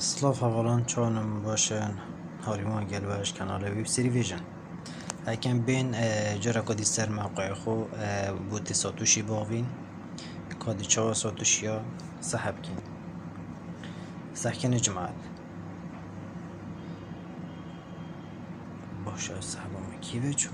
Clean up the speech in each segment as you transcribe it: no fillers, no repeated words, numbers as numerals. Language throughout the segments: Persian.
سلاف اولا چانم باشن هاریمان گلوش کانال ویب سری ویژن اکن بین جرا کدی سر موقع خو بود ساتوشی باوین کدی چا ساتوشیا سحب کن سحکن جماعت باشه سحبم کیوه چون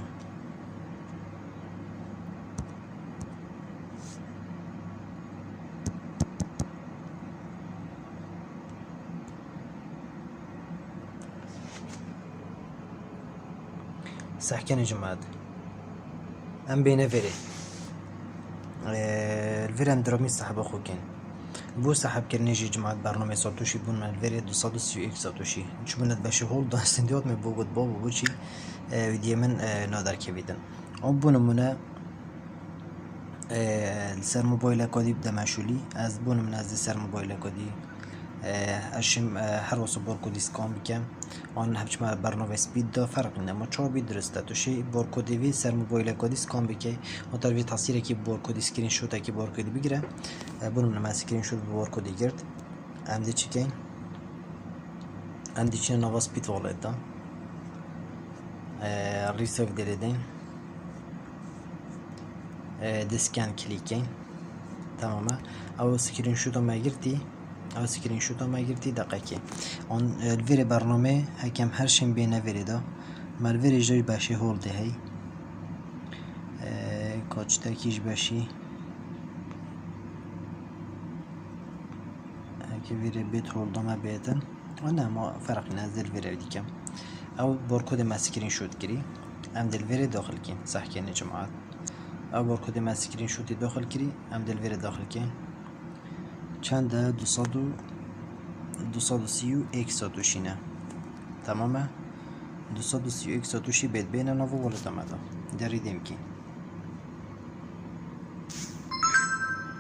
سحكن جماد ام بينا فيري الفيري ام درامي سحب اخوكين بو سحب كرنيجي جماعة برنامج ساتوشي بون من الفيري 230 اكس ساتوشي شو من باشي هول داستنديات من بوجود بابو بوشي فيديو من نادر كبيدن ام بون منا السر موبايل كودي بدا مشولي از بون من از السر موبايل كودي اشم هر واسه بارکودی سکان بکم آن همچنین برنامه سپید دا فرق نه ما چهار بید درسته تو شی بارکودی وی سر موبایل کودی سکان بکی و در وی تصویری که بارکودی اسکرین شات کی بارکودی بگیره بونم نم اسکرین شات بارکودی گرد امدی چی کن امدی چی نواز سپید والد دا ریسک دلیدین دسکن کلیکین تمامه او اسکرین شات ما گرتی او سکرین شوت ما گرتی دقیقی آن الویر برنامه هکم هر شیم بینه وری دا مالویر جای باشی هول ده هی کاچ ترکیش باشی هکی ویری بیت هول دا ما بیتن آن ما فرق نزدل ویری دیکم او بارکود ما سکرین شوت گری ام دل ویری داخل کن صح کنی جماعت او بارکود ما سکرین شوتی داخل کری ام دل ویری داخل کن چند 231 ساتوشی نه تمامه 231 ساتوشی بید بین ناو ولد آمده دریدیم که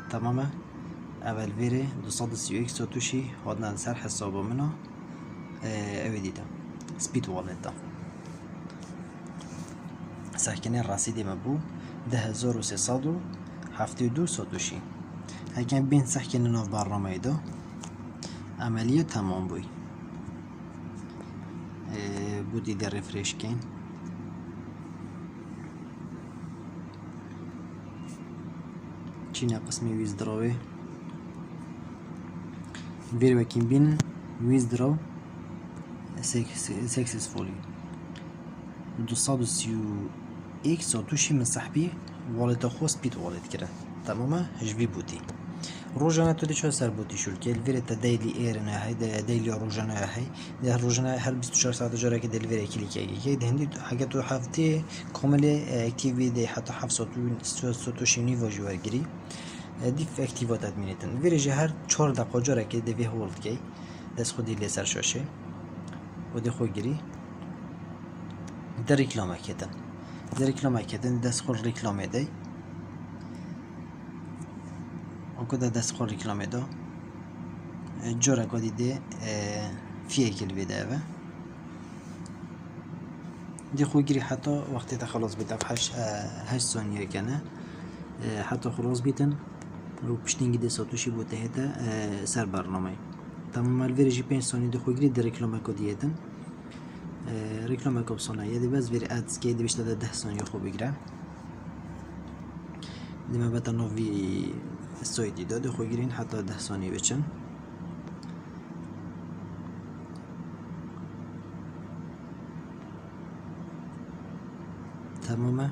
تمامه اول ویره 231 ساتوشی هادن سر حساب منو اوی دیدم سپید ولد دا سحکنه رسیدی مبو 10372 ساتوشی هکن بین سحکن ناف برنامه دا عملیه تمام بوی بودی در رفرش کن چینه قسمی ویزدراوه بیر وکیم بین ویزدراو سکسسفولی 231 ساتوشی من صحبی والد خوست بیت والد کرده تمامه هجوی بودی روزانه تو دیشو سر بودی شول که الویره تا دیلی ایرنه های دیلی روزانه های ده روزانه هر 24 ساعت جاره که دلویره کلیکی که دهندی حاجه تو هفته کامل اکتیوی ده حتی 7 ساتوشی نیو جوارگیری دیف اکتیوات ادمینیتن ویره هر 4 دقیقه جاره که دوی هولد کی دست خودی لیسر شاشه و دی خود گیری در رکلام کردن در رکلام کردن دست خود رکلام دی وكذا دست خور ركلامي دا جورا قدي دي فيه كل فيديو دي خو جري حتى وقت خلاص بتاع هش ثانية كنا حتى خلاص بيتن رو بشتين جدي ساتوشي بوته هذا سر برنامه تمام الفيرجي 5 ثانية دي خو جري ركلامي قدي هذا ركلامي كوبسونا يدي بس فير ادز كي دي بيشتغل 10 ثانية خو بيجرا دي ما بتنو في السويدي داده خو گیرین حتی 10 ثانیه بچن تمامه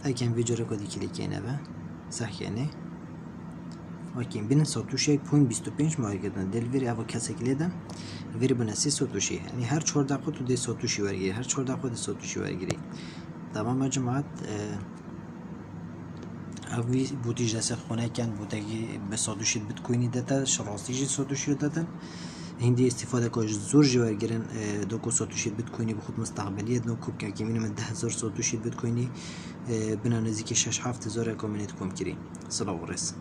اکن ویدیو رو کدی کلیکینه و سحکنه اکن بین ساتوشی 0.25 ماه کردن دل ویری اوا کسی کلیدم ویری بنا 3 ساتوشی یعنی هر 4 دقیقه تو دی ساتوشی ورگیری هر 4 دقیقه دی ساتوشی ورگیری تمام جماعت اوی بودیج دست خونه کن بودگی به ساتوشی بیتکوینی داده شراستیجی ساتوشی دادن هندی استفاده کاش زور جوار گرن دوکو ساتوشی بیتکوینی بخود مستقبلیت نو کوب که کمینه من 10,000 ساتوشی بیتکوینی بنا نزدیک 6-7 هزار کامینت کم کری سلام ورس